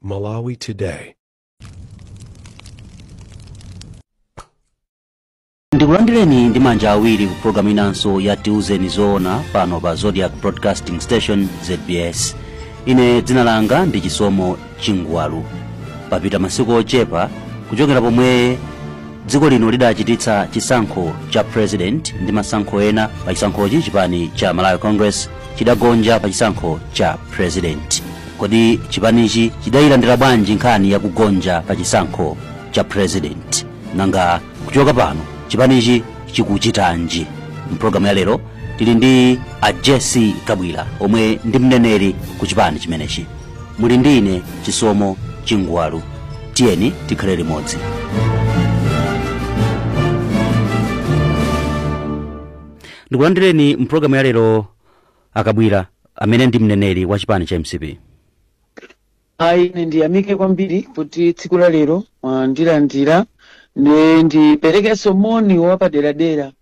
Malawi Today. Ndikulandireni ndi manja awiri ku programu inanso ya Tiuzeni Zoona pano pa Zodiac Broadcasting Station ZBS. Ine dzina langa ndi Chisomo Chingwalu. Papita masiku ochepa kuchokera pomwe dziko lino lidachititsa chisankho cha president ndi masankho ena pa chisankhochi chipani cha Malawi Congress chidagonja pa chisankho cha president. Kodi chipanichi chidayilandira bwanji nkhani ya kugonja pa chisankho cha president? Nanga kuchoka pano chipanichi chikuchitanji? Mpulogalamu ya lero tili ndi a Jesse Kabwira omwe ndi mneneri ku chipani chimenechi. Muli ndi ine Chisomo Chingwalu. Tiyeni tikhale limodzi. Ndikulandireni mpulogalamu ya lero Akabwira amene ndi mneneri wa chipani cha MCP. Ine ndiyamike kwambiri kuti tsiku la lero ndilandira ndiperekenso moni wapaderadera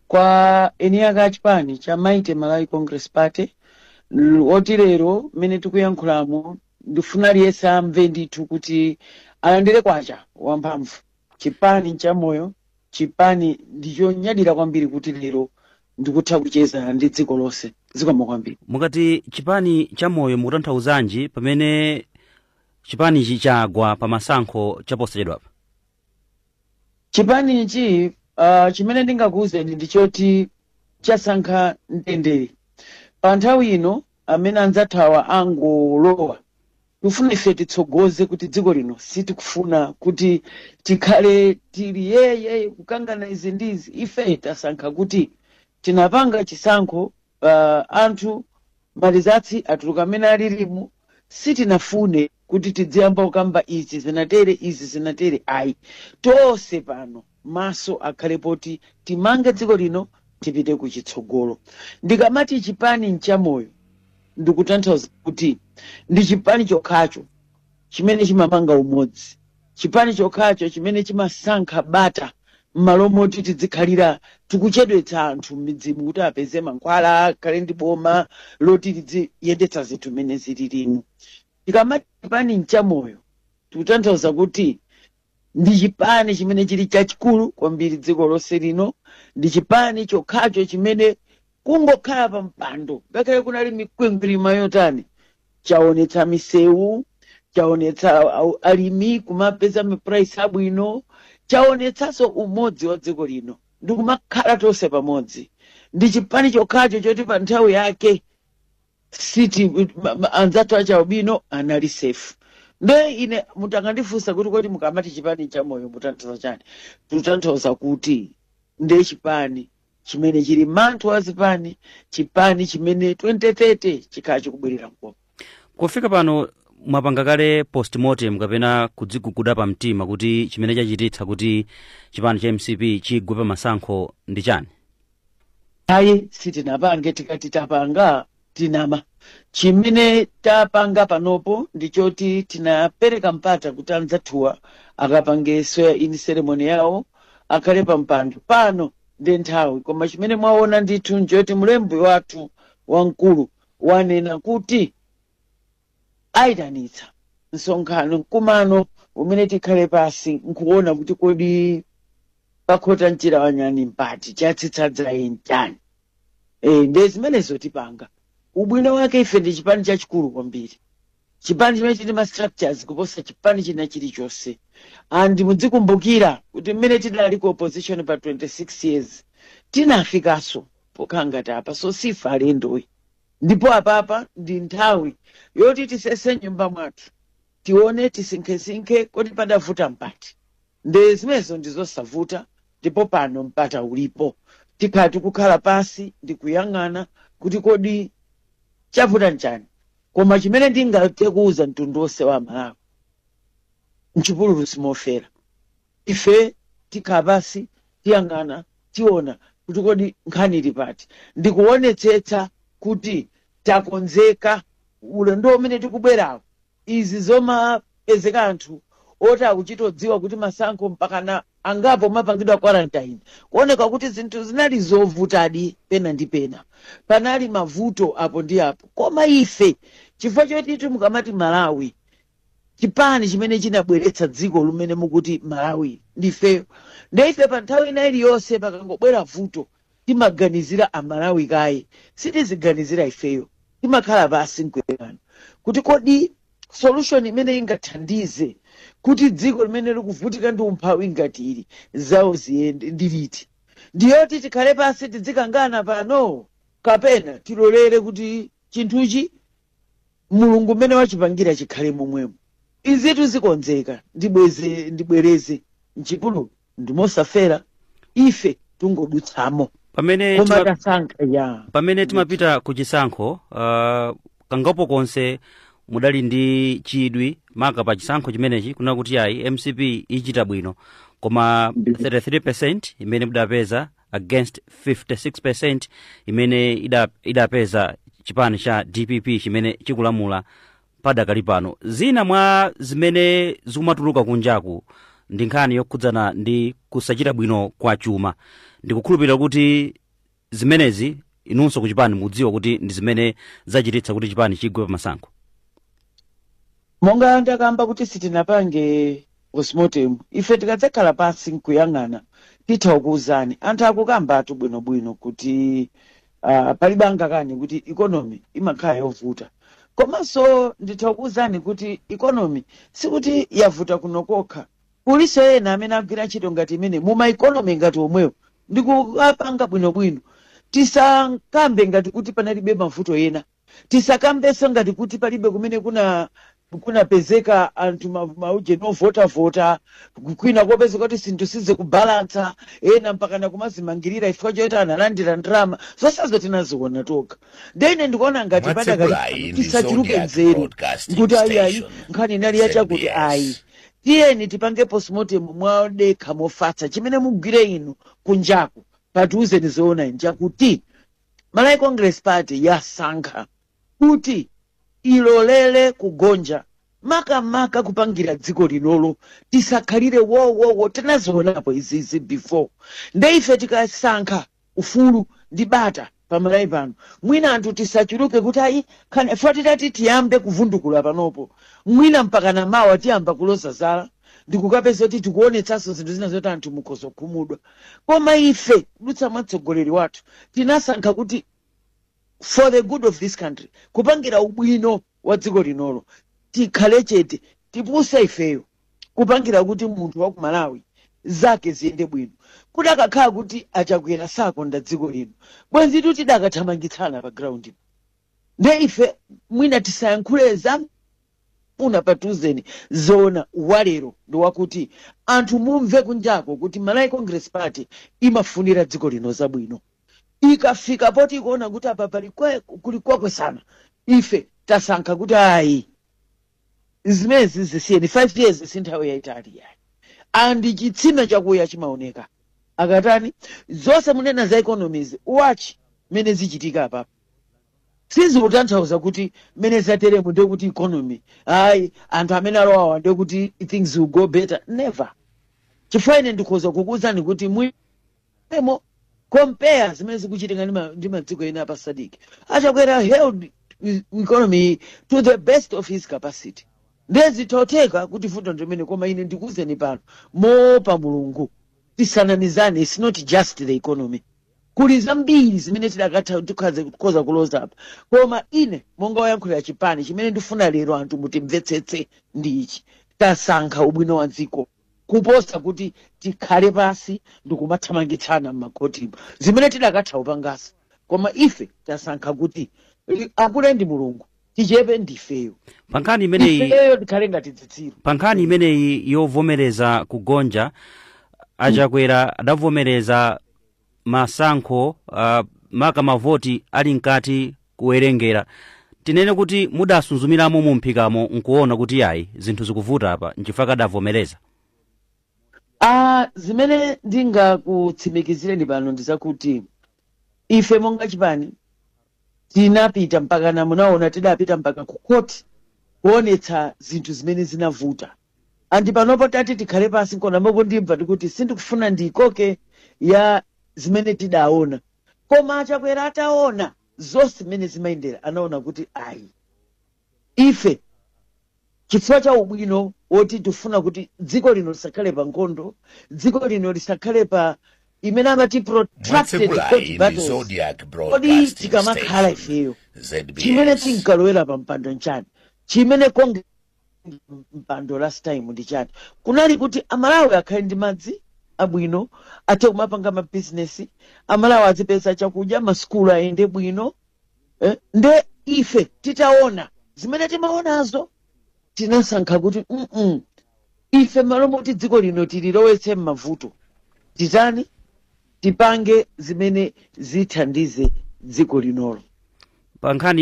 kwa eni aka achipani cha Maite Malawi Congress Party oti lero mmene tikuyankhulamo ndifuna aliyense amve ndithu kuti alandire kwacha wamphamvu. Chipani cha moyo, chipani ndichonyadira kwambiri kuti lero ndikutha kucheza ndi dziko lonse. Zikomo kwambiri. Mukati chipani cha moyo mukutanthauzanji pamene chipani ichi chagwa pa masankho chaposachedwapa? Chipani ichi chimene ndingakuwuzeni ndichoti chasankha mtendere. Pa nthawi ino amene anzathawa angolowa tifuna ife titsogoze kuti dziko lino sitikufuna kuti tikhale tili yeye kukangana izi ndizi. Ife tasankha kuti tinapanga chisankho anthu malizatsi atuluka amene alilimu sitinafune kuti tidziyamba kukamba izi zinatere ayi. Tonse pano maso akhale poti timange dziko lino tipite kuchitsogolo. Ndikamati chipani nchamoyo ndikutanthauza kuti ndi chipani chokhacho chimene chimamanga umodzi, chipani chokhacho chimene chimasankha bata m'malo moti tidzikhalira tikuchedwetsa anthu m'midzimu kuti apeze mankhwala akhale ndi boma loti tidziyendetsa zinthu mmene zililimu. Ndikamati chipani nchamoyo tikutanthauza kuti ndi chipani chimene chili chachikulu kwambiri dziko lonse lino, ndi chipani chokhacho chimene kungokhala pa mpando ngakhale kunali mikwingwirima yotani chaonetsa misewu, chaonetsa alimi kumapeza price abwino, chaonetsanso umodzi wa dziko lino ndikumakhala tonse pamodzi. Ndi chipani chokhacho choti pa nthawi yake siti anzathu achaubino anali safe. Nde ine mutangandifunsa kuti kodi mukamati chipani cha moyo mutanthauza chani? Mutanthauza kuti ndi chipani chimene chili manthu wa zipani, chipani chimene 2030 chikhala chikubwerera mkopo. Kufika pano mwapanga kale postmortem kapena kudziguguda pa mtima kuti chimene chachititsa kuti chipani cha MCP chigwe pa masankho ndi chani? Ayi sitinapange, tikati tapanga tinama. Chimene tapanga panopo ndichoti tinapereka mpata kuti anzathuwa akapange swearing in ceremony yawo akhale pa mpando pano ndi nthawi. Koma chimene mwaona ndithu njoti mlembi wathu wamkulu wanena kuti ayitanitsa msonkhano mkumano umene tikhale pasi nkuona kuti kodi pakhota mchira wanyani mpati chatsitsadza yenchani. Ndi zimenezo tipanga. Ubwino wake ife ndi chipani chachikulu kwambiri, chipani chimene chili ma structures kuposa chipani china chilichonse. And mudzikumbukira kuti mmene tidali ku opposition pa 26 years tinafikaso pokhangati apa, so sifa alendoyi. Ndipo apapa ndi nthawi yoti tisese nyumba mwathu tione tisinkhesinkhe kodi padavuta mpati. Ndi zimenezo ndizosavuta, ndipo pano mpata ulipo. Tikhati kukhala pasi ndi kuyang'ana kuti kodi chavuta nchani. Koma chimene ndingathe kuuza mtundu wonse wa Malawi nchipululu simofera. Ife tikhala pasi tiyang'ana tiona kuti kodi nkhani ili pati. Ndikuonetsetsa kuti takonzeka ulendo umene tikubwerawo. Izi zomapezeka anthu oti akuchitodziwa kuti masankho mpakana angapo mapangidwa quarantine, kuoneka kuti zinthu zinali zovutadi pena ndi pena, panali mavuto apo ndi apo. Koma ife chifukwa choti mukamati Malawi chipani chimene chinabweretsa dziko lumene mukuti Malawi ndifeyo. Ndeife pa nthawi ina iliyonse pakangobwera vuto timaganizira amalawi kaye, sitiziganizira ifeyo, timakhala pasi mkwekano kuti kodi solution imene ingathandize kuti dziko limene likuvutika ndi umphawi ngati ili zawo ziyende ndiliti. Ndiyoti tikhale pasi tidzikangana pano kapena tilolere kuti chinthuchi mulungu mmene wachipangira chikhale momwemo. Izitu zikonzeka ndibwereze mchipululu ndimosafera ife tungodutsamo pamene timapita ku chisankho kangapo konse mudali ndi chidwi maka pa chisankho chimenechi kuna kuti ayi MCP ichita bwino koma 33% imene mudapeza against 56% imene idapeza chipani cha DPP chimene chikulamula padakali pano. Zina mwa zimene zikumatuluka kunjaku ndi nkhani yokhudzana ndi kusachita bwino kwa chuma. Ndikukhulupirira kuti zimenezi inunso ku chipani mudziwa kuti ndi zimene zachititsa kuti chipani chigwe pa masankho. Monga ndakamba kuti sitinapange postmortem, ife tikadzakhala pasi nkuyang'ana titha kuwuzani anthu akukamba atu bwinobwino kuti palibe angakani kuti economy imakhala yovuta. Komanso nditha kuwuzani kuti economy sikuti yavuta kuno kokha, kuliso ena amene agwira ntchito ngati imene muma economy ngati omwewo ndikupanga bwinobwino. Tisakambe ngati kuti panalibe mavuto ena, tisakambenso ngati kuti palibe kumene kunapezeka anthu mauje novota kwina kopeza kuti sinthu size kubalansa ena mpakana kumazimangirira ifo choti analandira ndrama zosazo tinaziona toka. Ndene ndikuona ngati padakali tisachiruke nzeru kuti ayi nkhani inali yachakuti ayi tiyeni tipange postmortem mwadekha mofatsa chimene mugwire inu kunjaku patiuzeni zoona njakuti Malawi Congress Party yasankha kuti ilolele kugonja maka kupangira dziko linolo tisakhalire wo tinazionapo izizi before. Ndeife tikasankha ufulu ndi bata pa Malawi pano mwina anthu tisachiruke kuti ayi khane fatitati tiyambe kuvundukula panopo mwina mpaka na mawa tiyamba kuloza zala ndikukapeza kuti tikuonetsanso zinthu zina zoti anthu mukhoza kukhumudwa. Koma ife kudutsa mwatsogoleri wathu tinasankha kuti for the good of this country, kupangira ubwino wa dziko linolo tikhale chete tipuse ifeyo kupangira kuti munthu wa ku Malawi zake ziyende bwino. Kuti akakhala kuti achakwera sakonda dziko lino bwenzi tuti dakathamangitsana pa ground. Nde ife mwina tisayankhuleza una patuzeni zona walero ndo wakuti anthu mumve kunjako kuti Malawi Congress Party imafunira dziko lino zabwino. Ikafika poti ikuona kuti apa pali kulikwakwe sana ife tasankha kuti ayi zimezi zisiyeni 5 years sinthawi yaitali yayi andi chitsime chakuya chimaoneka akatani zonse munena za economies watch mene zichitika apa sizikutanthauza kuti mene zateremo ndio kuti economy ayi anthu amene alowa ndio kuti things will go better. Never. Chifukwa ine ndikhoza kukuwuzani kuti mwemo compare zimene zikuchitika ndi madziko ena pa SADC achakwera held economy to the best of his capacity. Ndezi toteka kuti vuto ndimene koma ine ndikuwuzeni pano mopa mulungu tisanamizane. It's not just the economy, kuli zambiri zimene tidakatha tikhoza kuloza apa. Koma ine monga wayankhulira chipani chimene ndifuna lero anthu mutimvetsetse ndi ichi: tasankha ubwino wa dziko kuposa kuti tikhale pasi ndikumathamangitsana m'makoti zimene tidakatha kupangasa. Koma ife tasankha kuti akule ndi mulungu tichepe ndifeyo. Pankhani imeneyi ifeyo tikhale ngati dzidziro. Pankhani imeneyi yovomereza kugonja achakwera adavomereza masankho maka mavoti ali nkati kuwerengera. Tinene kuti mudasunzumiramo mumphikamo nkuona kuti yayi zinthu zikuvuta apa nchifukwa adavomereza. Zimene ndingakutsimikizireni pano ndizakuti ife monga chipani tinapita mpaka na munaona tidapita mpaka ku court kuonetsa zinthu zimene zinavuta. Andi panopo tati tikhale pasi nkona moko ndimva kuti sindikufuna ndikoke ya zimene tidaona. Koma achakwera ataona zonse zimene zimayendera anaona kuti ayi ife chifukwa cha ubwino woti tifuna kuti dziko lino lisakhale pa nkhondo, dziko lino lisakhale pa imene amati protracted court battles. Kodi tikamakhala ifeyo chimene tinkalowera pa mpando nchani, chimene konge mpando last time ndi chani, kunali kuti amalawi akhale ndi madzi abwino, athe kumapanga mabizinesi, amalawi azipeza chakudya, masukulu ayende bwino. Nde ife titaona zimene timaonazo tinasankha kuti ife malo moti dziko lino tililowetse m'mavuto, titani tipange zimene zithandize dziko linolo. Pa nkhani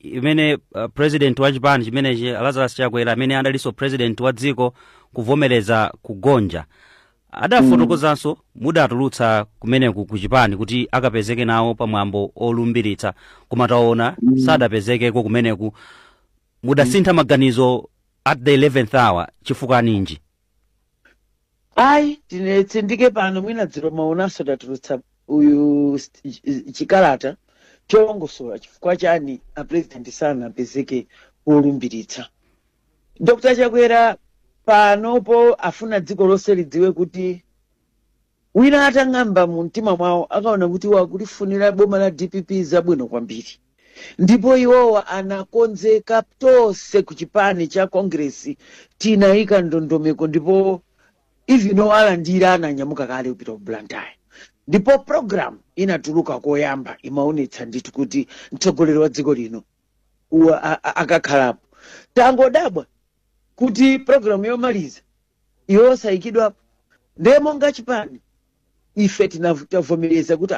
imene president wa Japan chimene Lazarus Chakwera amene andalinso president wa dziko kuvomereza kugonja adafotokozanso mudatulutsa kumeneku ku Japan kuti akapezeke nawo pamwambo olumbiritsa, koma taona sadapezekeko kumeneku. Mudasintha maganizo at the 11th hour chifukwa ninji? Ayi tinetsindike pano mwina dziro maonaso datulutsa uyu chikalata chongosola chifukwa chani a president sana apezeke olumbiritsa. Dr. Chakwera panopo afuna dziko lonse lidziwe kuti wina atang'amba mu mtima mwawo akaona kuti wakulifunira boma la DPP zabwino kwambiri, ndipo iwowa anakonzeka tonse ku chipani cha Congress tinayika ndondomeko, ndipo even alandira ananyamuka kale kupita ku Blantyre, ndipo program inatuluka koyamba imaonetsa ndithu kuti mtsogoleri wa dziko lino akakhalapo. Tangodabwa kuti program yomaliza iwo sayikidwa ndemo nga chipani ife tinavomereza kuti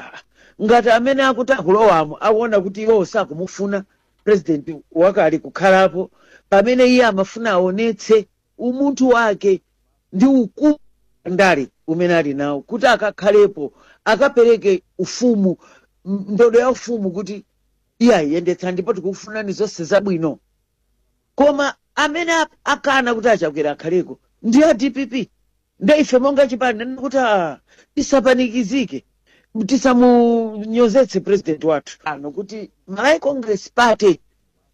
ngati amene akuti akulowamo akuona kuti iwo sakumufuna president wakali kukhalapo, pamene iye amafuna aonetse umunthu wake ndi ukulu ndale umene ali nawo kuti akakhalepo akapereke ufumu, ndodo ya ufumu kuti iye ayendetsa, ndipo tikufunani zonse zabwino. Koma amene akana kuti Achakwera akhaleko ndi a DPP. Nde ife monga chipani kuti tisapanikizike, tisamunyozetse president wathu ano kuti Malawi Congress Party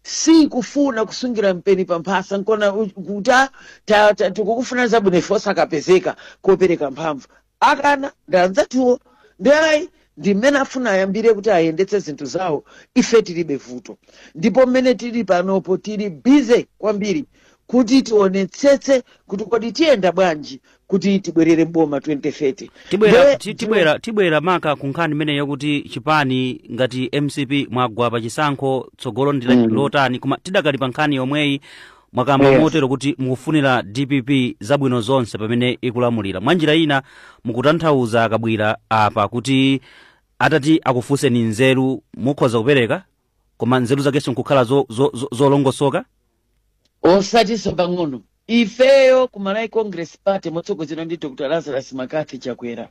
si kufuna kusungira mpeni pamphasa nkona kuti tikukufuna zabwino ife osakapezeka kopereka mphamvu. Akana ndanzatuwo ndayi ndi mmene afuna ayambire kuti ayendetse zinthu zawo, ife tilibe vuto. Ndipo mmene tili panopo tili busy kwambiri kuti tionetsetse kuti kodi tiyenda bwanji kuti tibwerere boma 2030. Tibwera maka kunkhani imeneyo kuti chipani ngati MCP mwagwa pa chisankho tsogolo ndi lotani, koma tidakali pa nkhani yomweyi mwakamba motero kuti mukufunira DPP zabwino zonse pamene ikulamulira. Mwanjira ina mukutanthauza akabwira apa kuti atati akufunseni nzeru mukhoza kupereka, koma nzeru zakenso nkukhala zolongosoka? Osatiso pang'ono ifeyo ku Malawi Congress Party motsogozedwa ndi Dr. Lazarus Makathi Chakwera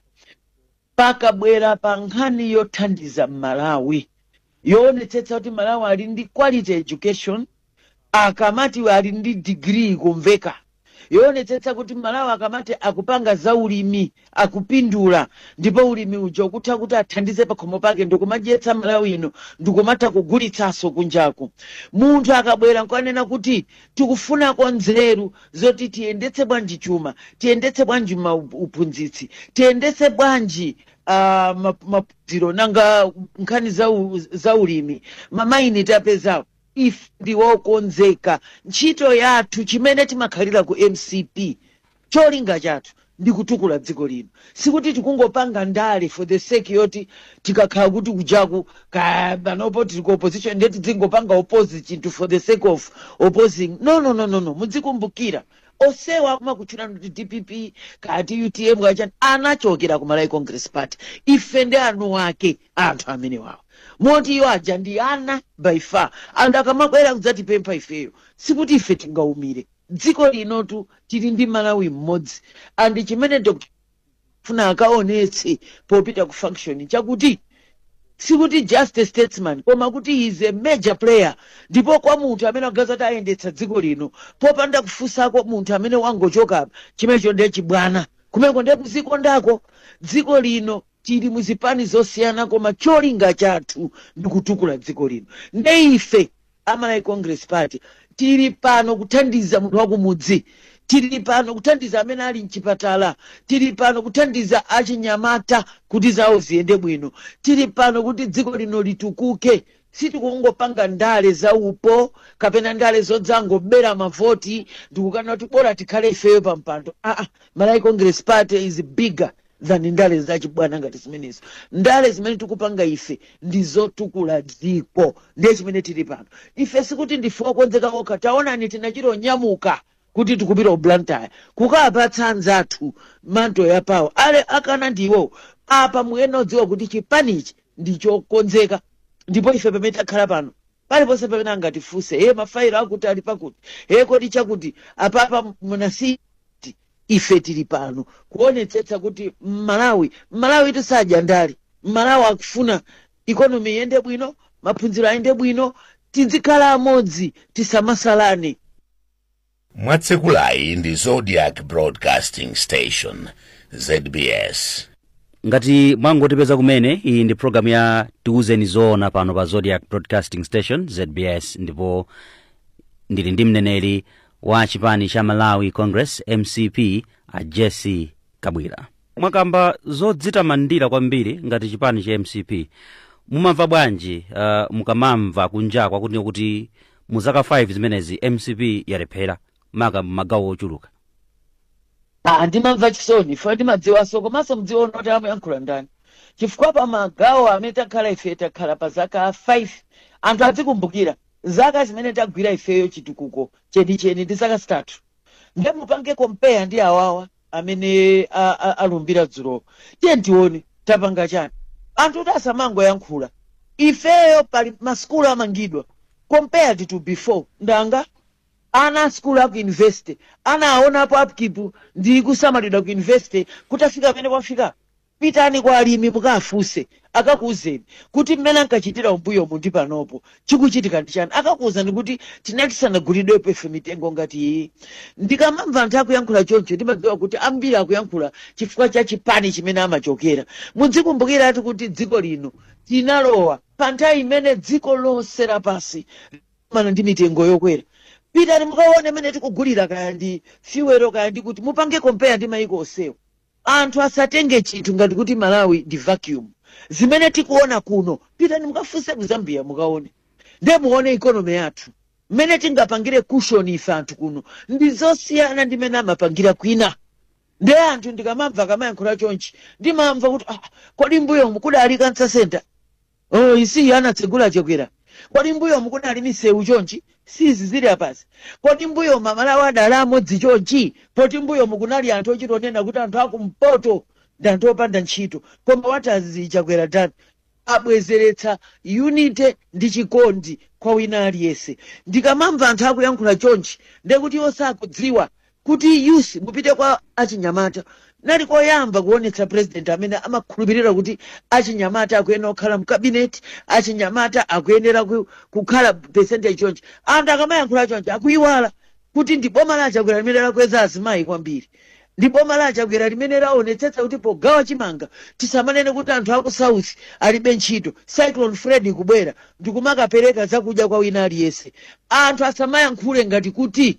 pakabwera pa nkhani yothandiza Malawi, yoonetsetsa kuti Malawi ali ndi quality education, akamati ali ndi degree kumveka, yoonetsetsa kuti Malawi akamati akupanga za ulimi akupindula, ndipo ulimi ujo kutha kuti athandize pakhomo pake ndikumadyetsa Malawi ino ndikumata kugulitsaso kunjaku. Munthu akabwera nkanena kuti tikufunako nzeru zoti tiyendetse bwanji chuma, tiyendetse bwanji uphunzitsi, tiyendetse bwanji maphunziro nanga nkhani za ulimi, mamaini tapezawo, if ndiwokonzeka ntchito yathu chimene timakhalira ku MCP cholinga chathu ndi kutukula dziko lino, sikuti tikungopanga ndale for the sake yoti tikakhala kuti kujaku panopo tili ku opposition ndeti dzingopanga oppose chinthu for the sake of opposing. No, mudzikumbukira osewa akumakutchula kuti DPP kati UTM kachani anachokera ku Malawi Congress Party. Ife ndi anu ake anthu amene wawo moti iwo aja ndi ana by far, and akamabwera kudzatipempha ifeyo sikuti ife tingaumire. Dziko linotu tili ndi Malawi mmodzi, and chimene Dr. funa akaonetse popita ku function chakuti sikuti just a statesman koma kuti he is a major player, ndipo kwa munthu amene agazati ayendetsa dziko lino popanda kufunsako munthu amene wangochoka chimenecho ndiye chibwana kumeko ndiye kuzikondako. Dziko lino tili muzipani zosiyana koma cholinga chathu ndi kutukula dziko lino. Nde ife a Malawi Congress Party tiri pano kuthandiza munthu wakumudzi, tiri pano kuthandiza amene ali mchipatala, tiri pano kuthandiza achinyamata kuti zawo ziyende bwino, tiri pano kuti dziko lino litukuke. Sitikungopanga ndale za upo kapena ndale zodzangobera mavoti ndikukana kuti bora tikhale ifeyo pa mpando. Malawi Congress Party is bigger than ndale zachibwana ngati zimenezo. Ndale zimene tikupanga ife ndizotukula dziko, ndiye chimene tili pano. Ife sikuti ndife okonzeka okha, taonani tinachiro nyamuka kuti tikupita ublantaya kukapatsa anzathu manto ya pawo ale akana ndiwo apa muyeno dziwa kuti chipanichi ndichokonzeka. Ndipo ife pamene takhala pano paliponse pamene angatifunse mafairo akuti ali pakuti kodi chakuti apapa munasiti ife tili pano kuonetsetsa kuti Malawi tisadya ndali. Malawi akufuna ikonomi iyende bwino, maphunziro ayende bwino, tizikhala amodzi, tisamasalane. Mwatsekulayi ndi Zodiac Broadcasting Station ZBS. Ngati mwangotipeza kumene, iyi ndi program ya Tiuzeni Zoona pano pa Zodiac Broadcasting Station ZBS, ndipo ndili ndi mneneri wa chipani cha Malawi Congress MCP a Jesse Kabwira. Mwakamba zodzitamandira kwambiri ngati chipani cha MCP, mumamva bwanji mukamamva kunja kuti muzaka 5 zimenezi MCP yalephera maka magawo ochuluka? Ndimamva chisoni fo ndimadziwaso komanso mdziwa kuti amayankhula ndani, chifukwa pa magawo amene takhala ife takhala pa zaka 5 anthu azikumbukira zaka zimene tagwira ifeyo chitukuko chenicheni ndi zaka 3. Ndiye mupange compare ndi awawa amene alumbira dzulo. Tiye tione tapanga chani. Anthu kuti asamangoyankhula ifeyo pali maskulu amangidwa compared to before. Ndanga ana school aku invest, ana aonapo upkeep ndi kusamalidwa ku invest kuti afika pamene kwafika. Pitani kwa alimi mukafuse akakuuzeni kuti mmene ankachitira umbuyo mundi panopo chikuchitika ndi chani. Akakuuzani kuti tinatisanaguliridwepo ife mitengo ngati iyi. Ndikamamva anthu akuyankhula choncho ndimadziwa kuti ambiri akuyankhula chifukwa cha chipani chimene amachokera. Mudzikumbukira ati kuti dziko lino tinalowa pa nthawi imene dziko lonse lapasi mana ndi mitengo yokwera. Pitani mukaone mene tikugulira kaya ndi fuel kaya ndi kuti mupange compare ndi maiko onsewo. Anthu asatenge chinthu ngati kuti Malawi ndi vacuum. Zimene tikuona kuno pitani mukafunse ku Zambia mukaone. Ndiye muone economy yathu mmene tingapangire cushion ife anthu kuno ndizosiyana ndi mmene amapangira kwina. Ndiye anthu ndikamamva kamayankhula chonchi ndimamva kuti kodi mbuyo mukudali cancer center isi anatsegula chokwera. Kodi mbuyo mukudali misewu chonchi sizi zili apasi. Kodi mbuyo Malawi adali amodzi chonchi. Poti mbuyo mukunali anthu ochitonena kuti anthu akumpoto ndi anthu opanda ntchito. Koma watazi chakwera tani abwezeretsa unity ndi chikondi kwa wina aliyense. Ndikamamva anthu akuyankhula chonchi ndiye kuti osakudziwa kuti youth mupite kwa achinyamata. Nali koyamba kuonetsa president amene amakhulupirira kuti achinyamata akuyenera kukhala mu cabinet, achinyamata akuyenera kukhala percentage chonchi. Anthu akamayankhula chonchi akuyiwala kuti ndi boma la Chakwera limene lakweza azimayi kwambiri. Ndi boma la Chakwera limene laonetsetsa kuti pogawa chimanga tisamanene kuti anthu aku south alibe ntchito. Cyclone Freddy kubwera ndikumakapereka zakudya kwa wina aliyense. Anthu asamayankhule ngati kuti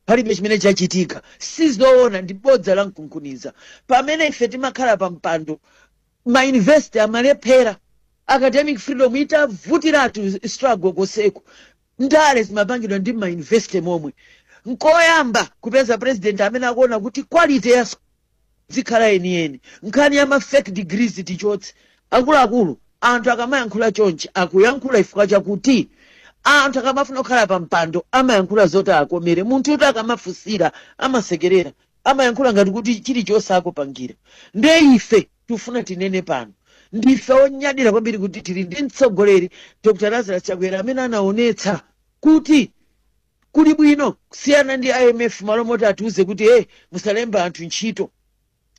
palibe chimene chachitika. Sizoona ndi bodza la mkunkuniza. Pamene ife timakhala pa mpando ma university amalephera, academic freedom itavutiratu struggle koseko. Ndale zimapangidwa ndi ma university momwe. Nkoyamba kupeza president amene akuona kuti quality ya zikhala yeniyeni. Nkhani ya ma fake degrees tichotse. Akuluakulu anthu akamayankhula chonchi akuyankhula ifukwa chakuti anthu akamafuna kukhala pa mpando amayankhula zoti akomere. Munthu kuti akamafusira amasekerera amayankhula ngati kuti chilichonse akupangira. Ndiye ife tufuna tinene pano ndife onyadira kwambiri kuti tili ndi mtsogoleri Dr. Lazarus Chakwera amene anaonetsa kuti kuli bwino kusiyana ndi IMF malo moti atiuze kuti musalemba anthu ntchito.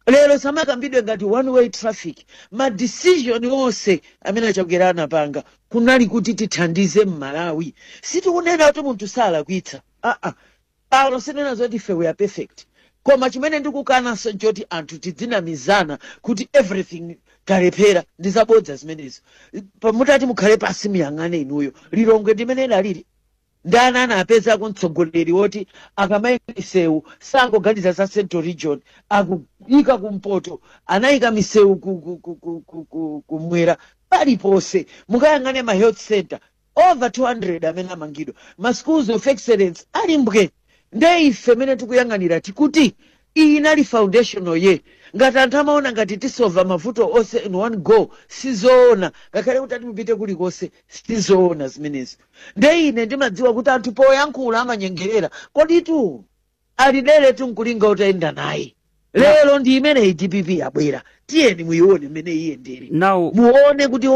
Lero samakambidwe ngati one way traffic. Ma decision onse amene Chakwera anapanga kunali kuti tithandize Malawi. Sitikunena kuti munthu salakwitsa. Pano sinena zoti ife we are perfect. Koma chimene ndikukanaso nchoti anthu tidzinamizana kuti everything talephera ndizabodza zimenezo. Pamutati mukhale pasi miyang'ane inuyo lilongwe ndimene lalili. ndani anapeza kumtsogoleri woti akamayika misewu sangoganiza za Central Region akuyika kumpoto anayika misewu kumwera palipose mukayang'ane ma health center over 200 amene amangidwa ma schools of excellence ali mbwe nde ife mene tikuyang'anira tikuti iyi inali foundational ye ngati anthu amaona ngati tisolva mavuto onse in one go sizoona ngakhale kuti mupite kulikonse sizoona zimenezi nde ine ndimadziwa kuti anthu poyankhula amanyengerera koditu alidere tunkulinga utayenda naye lero ndi imene DPP yabwera tiyeni muyione mmene iyendere muone kuti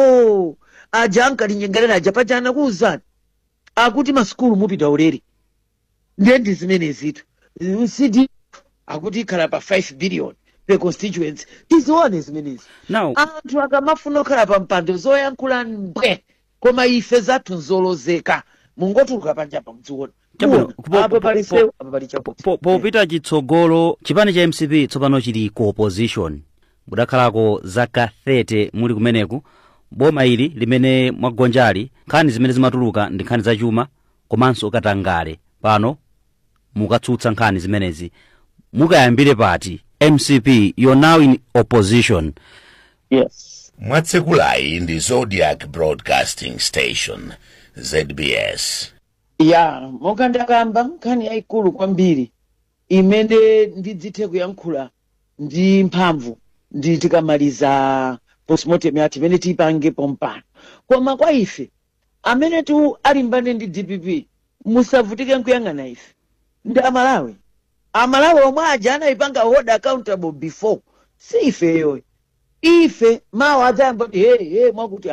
aja ankalinyengerera aja pachana kuuzani akuti masukulu mupita ulere ndi zimene zitu CD akuti ikhala pa 5 billion per constituency tizione zimenezi anthu akamafuna okhala pa mpando zoyankhula mbwe koma ife zathu nzolozeka mungotuluka panja pa mdziona popita chitsogolo chipani cha MCP tsopano chili ku opposition mudakhalako zaka 30 muli kumeneku boma ili limene mwagonjali nkhani zimene zimatuluka ndi nkhani zachuma komanso katangale pano mukatsutsa nkhani zimenezi mukayambire pati MCP you're now in opposition. Yes. Mwatsekulayi ndi Zodiac Broadcasting Station ZBS. Monga ndakamba nkhani yayikulu kwambiri imene ndidzithe kuyankhula ndi mphamvu ndi tikamaliza postmortem yathu imene tiyipange pompano koma kwa ife amene alimbane ndi DPP musavutike nkuyang'ana ife ndi amalawi omwe aja anayipanga hold accountable before si ifeyo ife mawa adzayamba kuti mwakuti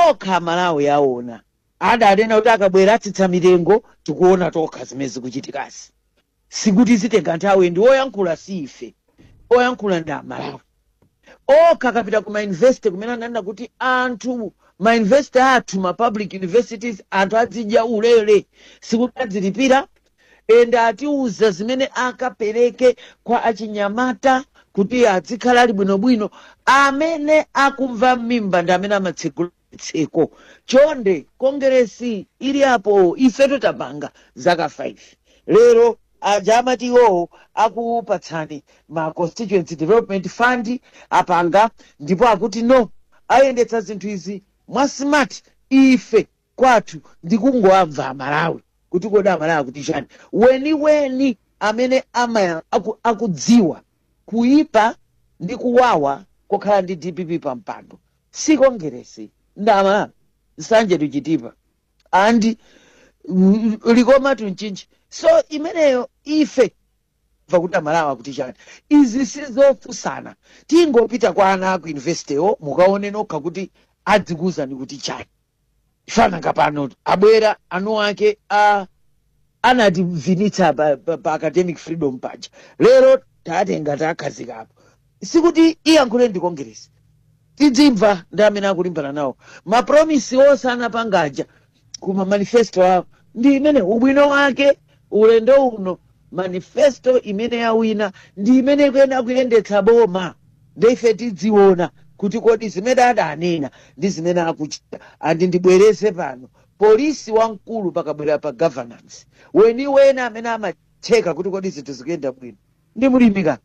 okha amalawi yaona adanena kuti akabwera atsitsa mitengo tikuona tokha zimene zikuchitikasi sikuti zitenga nthawi ndi oyankhula si ife oyankhula ndi amalawi okha kapita ku mainveste kumene ananena kuti anthu mainveste athu ma public universities anthu adzidya ulere sikuti adzilipira ende atiuza zimene akapereke kwa achinyamata kuti adzikhala ali bwinobwino amene akumva mimba ndi amene amatsekula tseko chonde kongeresi ili apo ife tutapanga zaka 5 lero aja amati akupatsani ma constituency development fund apanga ndipo akuti no ayendetsa zinthu izi mwa smart ife kwathu ndikungoamva amalawi kuti koda amalawi kuti chani weni amene akudziwa kuipa ndi kuwawa kokhala ndi DPP pa mpando si kongeresi ndama nsanje tuchitipa andi likoma tunchinji so imeneyo ife vakuti amalawi kuti chani izi sizofusana tingopita kwa ana aku universitywo mukaone nokha kuti adzikuzani kuti chani ifana ngapano abwera anu ake anativinitsa pa academic freedom paja lero tatenga takhazikapo sikuti iyankhule ndi kongeresi tidzimva ndi amene akulimbana nawo mapromisi onse anapangaja kuma manifesto awo ndi imene ubwino wake ulendo uno manifesto imene yawina ndi imene kuyenda kuyendetsa boma ndeife tidziona kuti kodi zimene adanena ndi zimene akuchita andi ndibwereze pano polisi wamkulu pakabwera pa governance wena amene amacheka kuti kodi zinthu zikuyenda bwino ndi mulimika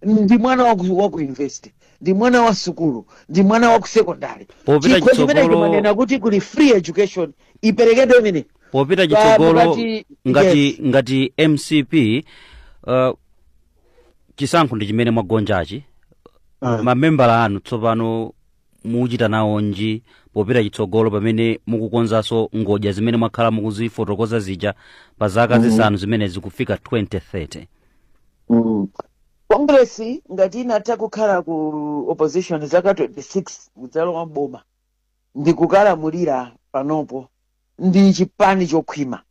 ndi mwana wa ku university ndi mwana wa sukulu ndi mwana wa ku secondary chikho chimene chimanena kuti kuli free education iperekedwe imene popita chitsogolo ngati MCP chisankho ndi chimene mwagonjachi mamembala anu tsopano muchita nawonji popita chitsogolo pamene mukukonzanso ngodya zimene mwakhala mukuzifotokoza zija pa zaka zisanu zimene zikufika 2030 kongresi ngati inatha kukhala ku opposition zaka 26 kudzalowa boma ndi kukalamulira panopo ndi chipani chokhwima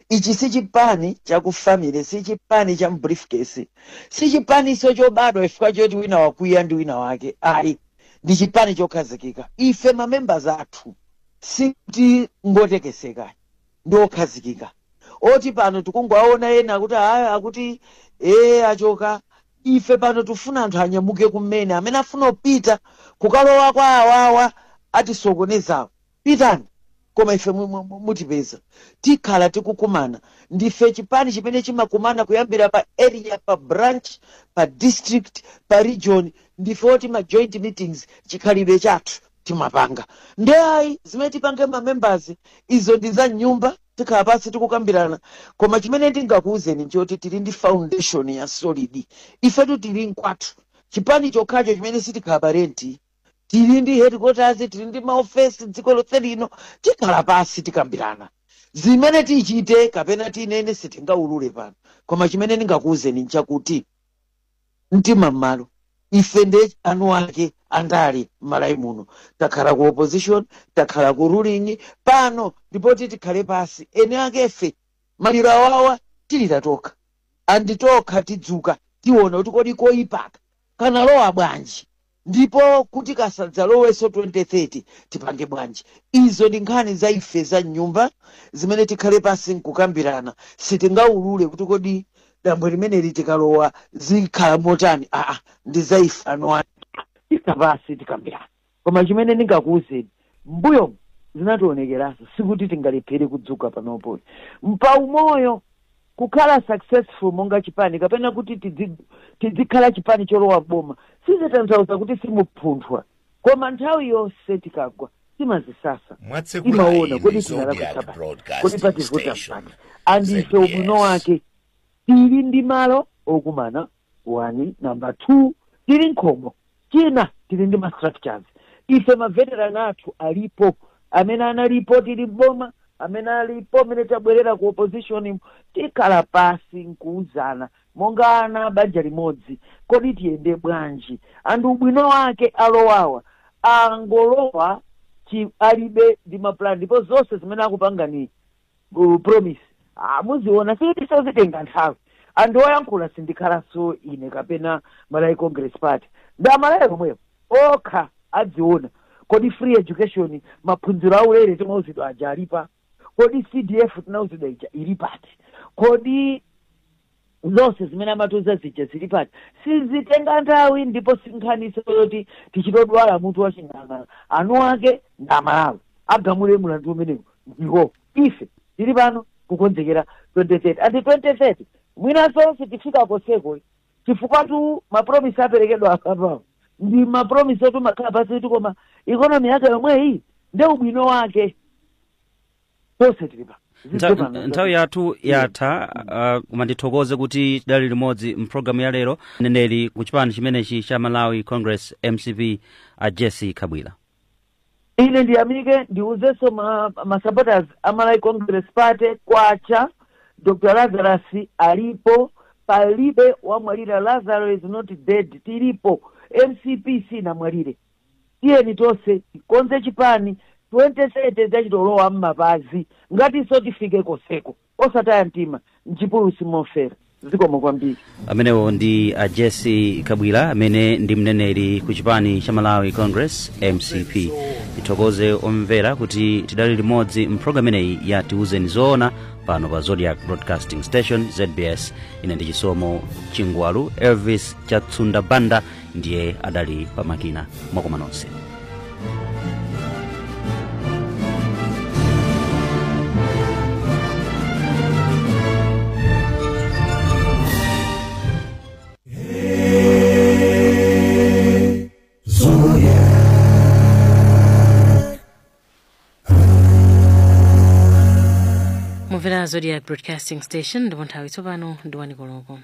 ichi si chipani chakufamily si chipani cha briefcase si chipani so chobadwa ifika choti wina wakwiya ndi wina wake ayi ndi chipani chokhazikika ife mamembers athu siti ngotekeseka ndokhazikika oti pano tikungoaona ena kuti akuti achoka ife pano tufuna anthu anyamuke kumene amene afuna kupita kukalowa kwa awawa atisokonezawo pitani koma ife mutipeza tikhala tikukumana ndife chipani chimene chimakumana kuyambira pa area, pa branch, pa district, pa region. Ndife oti ma joint meetings chikhalidwe chathu timapanga. Ndeayi zimene tipange ma members izo ndi za nyumba tikhala pasi tikukambirana. Koma chimene ndingakuwuzeni nchoti tili ndi foundation ya solid. Ifetu tili nkwathu chipani chokhacho chimene sitikhala parenti, tili ndi headquarters, tili ndi maofesi dziko lonse lino, tikhala pasi tikambirana zimene tichite kapena tinene sitingaulule pano. Koma chimene ndingakuwuzeni nchakuti mtima mmalo ife ndi anu ake andale m'Malawi muno, takhala ku opposition, takhala ku ruling pano, ndipo tikhale pasi ene akefe maliro awawa tilira tokha anditokha tidzuka tiona kuti kodi koyipaka kana lowa bwanji, ndipo kuti kasadzaloweso 2030 tipange bwanji. Izo ndi nkhani za ife za nyumba zimene tikhale pasi nkukambirana. Sitingaulule kuti kodi dambo limene tikalowa zikhala motani. Ndi za ife anu tikapasi tikambirana. Koma chimene ndingakuwuzeni mbuyo zinationekeraso sikuti tingalephere kudzuka panopo mpa umoyo kukhala successful monga chipani kapena kuti tizikhala chipani cholowa boma sizitanthauza kuti simupunthwa, koma nthawi yonse tikagwa timazisasa timaona kodi tinalakutaba kodi pativuta andife ubwino wake. Tili ndi malo okumana 1, number 2 tili nkhomo, china tili ndi ma structures. Ife ma veteran athu alipo, amene analipo tili boma, amene alipo amene tabwerera ku opposition, tikhala pasi nkuuzana monga ana banja limodzi kodi tiyende bwanji. Andu ubwino wake alowawa angolowa alibe ndi maplan, ndipo zonse zimene akupanga ni promise muziona sikuti sozitenga nthawi. Andu oyankhula sindikhalanso ine kapena Malawi Congress Party, ndamalawi komwepo okha adziona kodi free education maphunziro aulere timauzidwa aja alipa, kodi CDF tinauzidwa ija ilipati, kodi zonse zimene amatuza zija zilipati. Sizitenga nthawi ndipo sinkhaniso yoti tichitodwala mutu waching'ang'ana anu ake ndamalawi agamule mulandu umenewu ndiwo. Ife tili pano kukonzekera 2030 andi 2030 mwina zonse tifika koseko chifukwa tu mapromise aperekedwa apapo ndi mapromise otu makhala pasi tu, koma economy yake yomwe iyi ndi ubwino wake zonse tilipa. Nthawi yathu yatha, koma ndithokoze kuti tidali limodzi mpulogalamu ya lero neneli ku chipani chimenechi cha Malawi Congress MCP a Jesse Kabwila. Ine ndiyamike ndiuzenso ma supporters a Malawi Congress Party kwacha Dr. Lazarus alipo, palibe wamwalira. Lazarus is not dead, tilipo. MCP sina mwalire. Tiyeni tonse konze chipani 2030 zachitolowa mmapazi ngati so tifike koseko osataya mtima mchipulu simofera. Zikomo kwambiri. Amenewo ndi a Jesse Kabwila amene ndi mneneri ku chipani cha Malawi Congress MCP. Ndithokoze omvera kuti tidali limodzi mpulogalamu imeneyi ya Tiuzeni Zoona pano pa Zodiac Broadcasting Station ZBS. Ine ndi Chisomo Chingwalu. Elvis Chatsunda Banda ndiye adali pamakina. Mwakoma nonse. Mumvera Zodiac Broadcasting Station ndipo nthawi tsopano ndi 1 koloko.